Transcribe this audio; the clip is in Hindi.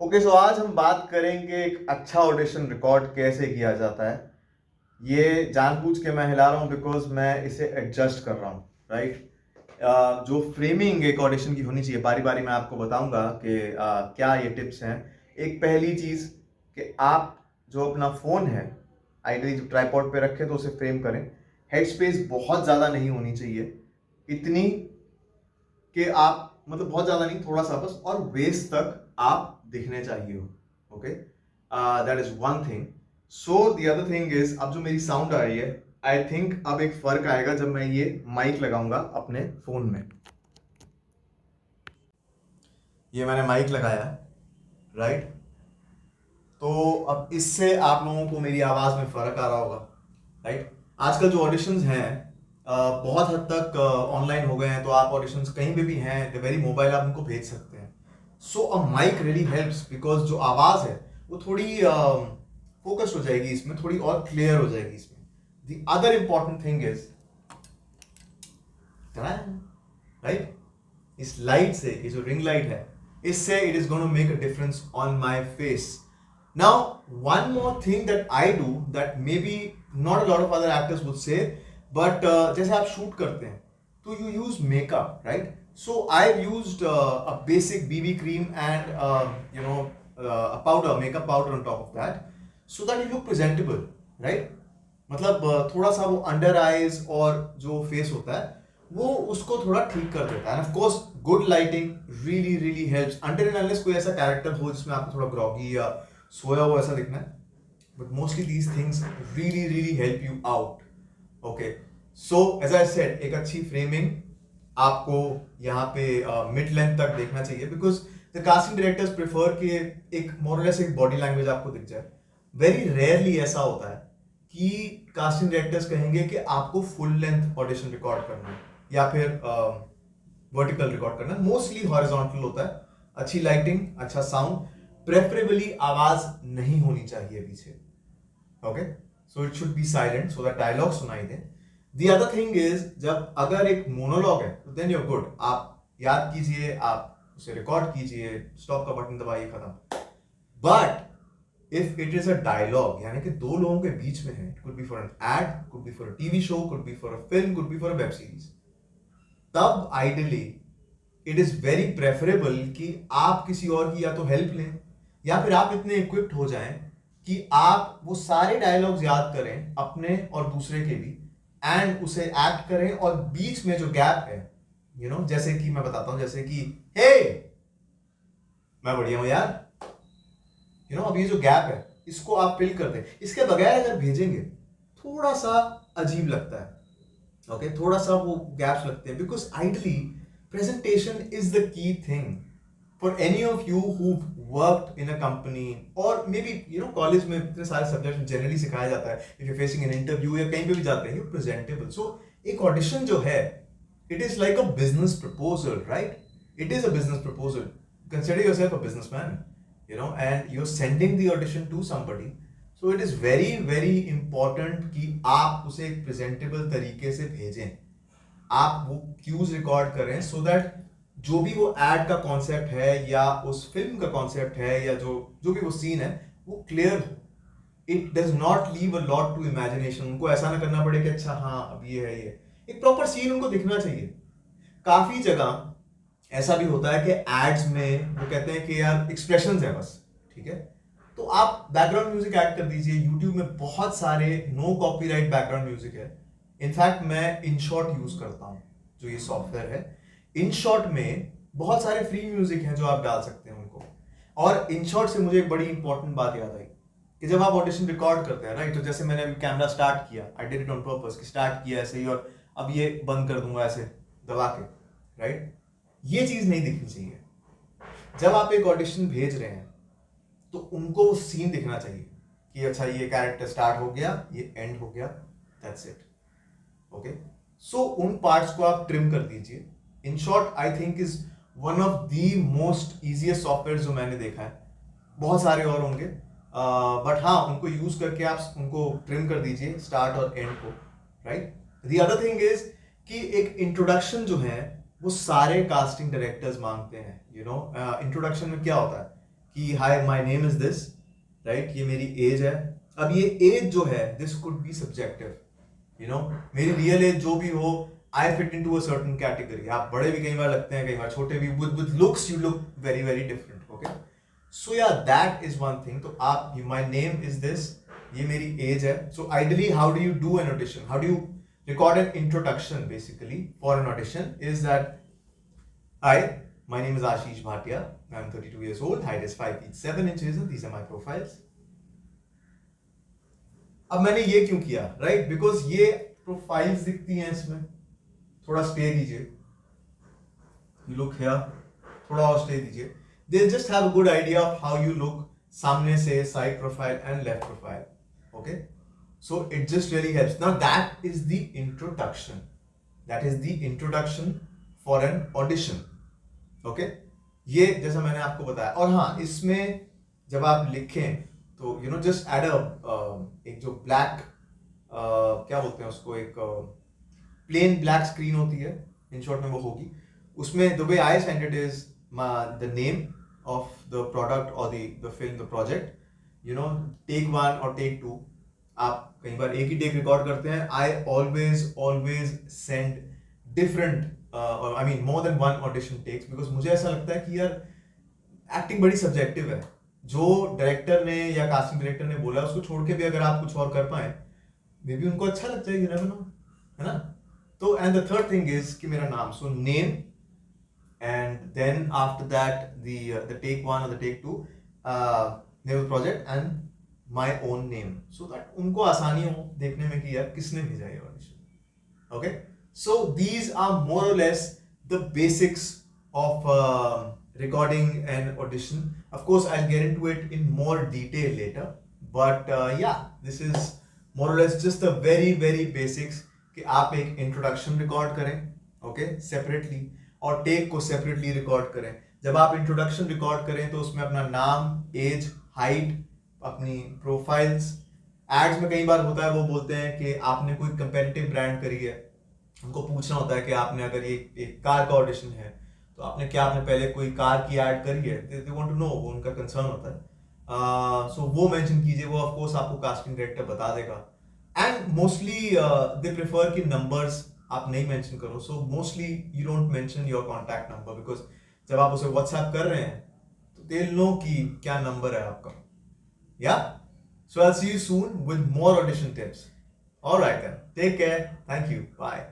ओके, सो आज हम बात करेंगे एक अच्छा ऑडिशन रिकॉर्ड कैसे किया जाता है। ये जानबूझ के मैं हिला रहा हूँ बिकॉज मैं इसे एडजस्ट कर रहा हूँ, राइट। जो फ्रेमिंग एक ऑडिशन की होनी चाहिए, बारी बारी मैं आपको बताऊंगा कि क्या ये टिप्स हैं। एक पहली चीज़ कि आप जो अपना फ़ोन है आइडियली जो ट्राइपॉड पे रखें तो उसे फ्रेम करें। हेड स्पेस बहुत ज़्यादा नहीं होनी चाहिए, इतनी कि आप मतलब बहुत ज़्यादा नहीं, थोड़ा सा बस, और वेस्ट तक आप दिखने चाहिए हो। Okay, that is one thing. So the other thing is, अब जो मेरी साउंड आ रही है, आई थिंक अब एक फर्क आएगा जब मैं ये माइक लगाऊंगा अपने फोन में। ये मैंने माइक लगाया, राइट। तो अब इससे आप लोगों को मेरी आवाज में फर्क आ रहा होगा, राइट। आजकल जो ऑडिशंस हैं बहुत हद तक ऑनलाइन हो गए हैं, तो आप ऑडिशंस कहीं पे भी हैं, वेरी मोबाइल, आप उनको भेज सकते हैं। So uh mic really helps because जो आवाज है वो थोड़ी फोकस्ड हो जाएगी इसमें, थोड़ी और क्लियर हो जाएगी इसमें। The other important thing is, right, इस लाइट से, ये जो रिंग लाइट है, इससे it is going to make a difference on my face. Now one more thing that I do that may be not a lot of other actors would say, but जैसे आप शूट करते हैं तो you use makeup, right. So I used a basic BB cream and you know a powder, makeup powder on top of that, so that you look presentable, right? मतलब थोड़ा सा वो अंडर आईज और जो फेस होता है वो उसको थोड़ा ठीक कर देता है। End of course good lighting really really helps, until and unless कोई ऐसा कैरेक्टर हो जिसमें आपको थोड़ा ग्रॉगी या सोया हुआ ऐसा दिखना है, but mostly these things really really help you out. Okay, so as I said, एक अच्छी फ्रेमिंग आपको यहाँ पे मिड लेंथ तक देखना चाहिए, because the casting directors prefer कि एक मोरलेस एक बॉडी लैंग्वेज आपको दिख जाए। वेरी रेयरली ऐसा होता है कि कास्टिंग डायरेक्टर्स कहेंगे कि आपको फुल लेंथ ऑडिशन रिकॉर्ड करना है या फिर वर्टिकल रिकॉर्ड करना है। मोस्टली हॉरिजॉन्टल होता है। अच्छी लाइटिंग, अच्छा साउंड, प्रेफरेबली आवाज नहीं होनी चाहिए पीछे। Okay, so it should be silent so that dialogue सुनाई दे। द अदर थिंग इज, जब अगर एक मोनोलॉग है तो देन यूर गुड, आप याद कीजिए, आप उसे रिकॉर्ड कीजिए, स्टॉप का बटन दबाइए, खत्म। But if it is a dialogue, यानी कि दो लोगों के बीच में है, it could be for an ad, could be for a TV show, could be for a film, could be for a web series, तब ideally it is very preferable कि आप किसी और की या तो हेल्प लें या फिर आप इतने इक्विप्ड हो जाएं कि आप वो सारे डायलॉग्स याद करें, अपने और दूसरे के भी, एंड उसे एक्ट करें, और बीच में जो गैप है, यू नो, जैसे कि मैं बताता हूं, जैसे कि हे, मैं बढ़िया हूं यार, यू नो, अब ये जो गैप है इसको आप फिल कर दें। इसके बगैर अगर भेजेंगे थोड़ा सा अजीब लगता है। ओके, थोड़ा सा वो गैप्स लगते हैं, because ideally presentation is the key thing for any of you who worked in a company, और may be you know college में इतने सारे सब्जेक्ट जनरली सिखाया जाता है, if you facing an interview या कहीं पे भी जाते हैं, यू प्रेजेंटेबल। सो एक ऑडिशन जो है, it is like a business proposal, right. It is a business proposal. Consider yourself a businessman, you know, and you're sending the audition to somebody, so it is very very important कि आप उसे एक प्रेजेंटेबल तरीके से भेजें, आप वो क्यूज रिकॉर्ड करें, सो दैट जो भी वो एड का कॉन्सेप्ट है या उस फिल्म का कॉन्सेप्ट है या जो जो भी वो सीन है वो क्लियर हो। It does not leave a lot to imagination, उनको ऐसा ना करना पड़े कि अच्छा हाँ अब ये है, ये एक प्रॉपर सीन उनको दिखना चाहिए। काफी जगह ऐसा भी होता है कि एड्स में वो कहते हैं कि यार एक्सप्रेशंस है बस, ठीक है, तो आप बैकग्राउंड म्यूजिक ऐड कर दीजिए। यूट्यूब में बहुत सारे नो कॉपीराइट बैकग्राउंड म्यूजिक है। इनफैक्ट मैं इनशॉट यूज करता हूँ, जो ये सॉफ्टवेयर है, इनशॉट में बहुत सारे फ्री म्यूजिक हैं जो आप डाल सकते हैं उनको। और इनशॉट से मुझे एक बड़ी इंपॉर्टेंट बात याद आई कि जब आप ऑडिशन रिकॉर्ड करते हैं, राइट, तो जैसे मैंने अभी कैमरा स्टार्ट किया, I did it on purpose, कि स्टार्ट किया ऐसे ही और अब ये बंद कर दूंगा ऐसे दबा के, राइट, ये चीज नहीं दिखनी चाहिए। जब आप एक ऑडिशन भेज रहे हैं तो उनको वो सीन दिखना चाहिए कि अच्छा ये कैरेक्टर स्टार्ट हो गया, ये एंड हो गया, दैट्स इट। ओके, सो उन पार्ट्स को आप ट्रिम कर दीजिए। In short I think is one of the most easiest software जो मैंने देखा है, बहुत सारे और होंगे, बट हाँ, उनको यूज करके आप उनको ट्रिम कर दीजिए, स्टार्ट और एंड को, right. The other thing is कि एक इंट्रोडक्शन जो है वो सारे कास्टिंग डायरेक्टर्स मांगते हैं। यू नो, इंट्रोडक्शन में क्या होता है कि hi my name is this, right, ये मेरी एज है. अब ये एज जो है this could be subjective, you know, मेरी रियल एज जो भी हो, I fit into a certain category. आप बड़े भी कई बार लगते हैं, कई बार छोटे भी. With looks you look very very different. Okay, so yeah that is one thing. तो आप, माय नेम इज दिस, ये मेरी एज है. So ideally how do you do an audition, how do you record an introduction basically for an audition is that, hi, my name is Ashish Bhatia, I'm 32 years old, height is 5 feet 7 inches and these are my profiles. अब मैंने ये क्यों किया, राइट, बिकॉज ये प्रोफाइल्स दिखती हैं इसमें. थोड़ा स्टे दीजिए, यू लुक हियर, थोड़ा और स्टे दीजिए. They just have a good idea of how you look, सामने से, side profile and left profile. Okay, so it just really helps. Now that is the introduction, that is the introduction for an audition. Okay, ये जैसा मैंने आपको बताया. और हाँ, इसमें जब आप लिखें तो यू नो जस्ट एड एक जो ब्लैक, क्या बोलते हैं उसको, एक प्लेन ब्लैक स्क्रीन होती है, इन शॉर्ट में वो होगी. उसमें the way I send it is the name of the product और the film, the project, you know, take 1 और टेक 2. आप कई बार एक ही टेक रिकॉर्ड करते हैं. I always send different, I mean more than 1 audition takes, because मुझे ऐसा लगता है कि यार एक्टिंग बड़ी सब्जेक्टिव है. जो डायरेक्टर ने या कास्टिंग डायरेक्टर ने बोला उसको छोड़ के भी अगर आप कुछ और कर पाए, मे बी उनको अच्छा लगता है, यू नेवर नो, है ना. तो and the third thing is कि मेरा नाम, so name, and then after that the take 1 और the take 2, name of project and my own name, so that उनको आसानी हो देखने में कि यार किसने भेजा ये audition. Okay, so these are more or less the basics of recording an audition. Of course I'll get into it in more detail later, but yeah, this is more or less just the very very basics कि आप एक introduction record करें, okay, separately, और take को separately record करें. जब आप introduction record करें तो उसमें अपना नाम, age, height, अपनी प्रोफाइल्स. एड्स में कई बार होता है, वो बोलते हैं कि आपने कोई कंपेटिटिव ब्रांड करी है, उनको पूछना होता है कि आपने अगर ये एक कार का ऑडिशन है तो आपने पहले कोई कार की ऐड करी है, दे वांट टू नो, वो उनका कंसर्न होता है. सो वो मेंशन कीजिए, वो ऑफ कोर्स आपको कास्टिंग डायरेक्टर बता देगा. एंड मोस्टली दे प्रेफर कि नंबर्स आप नहीं मेंशन करो. So mostly you don't mention your contact number, because जब आप उसे व्हाट्सएप कर रहे हैं तो दे विल नो कि क्या नंबर है आपका. Yeah, so I'll see you soon with more audition tips. All right then, take care. Thank you. Bye.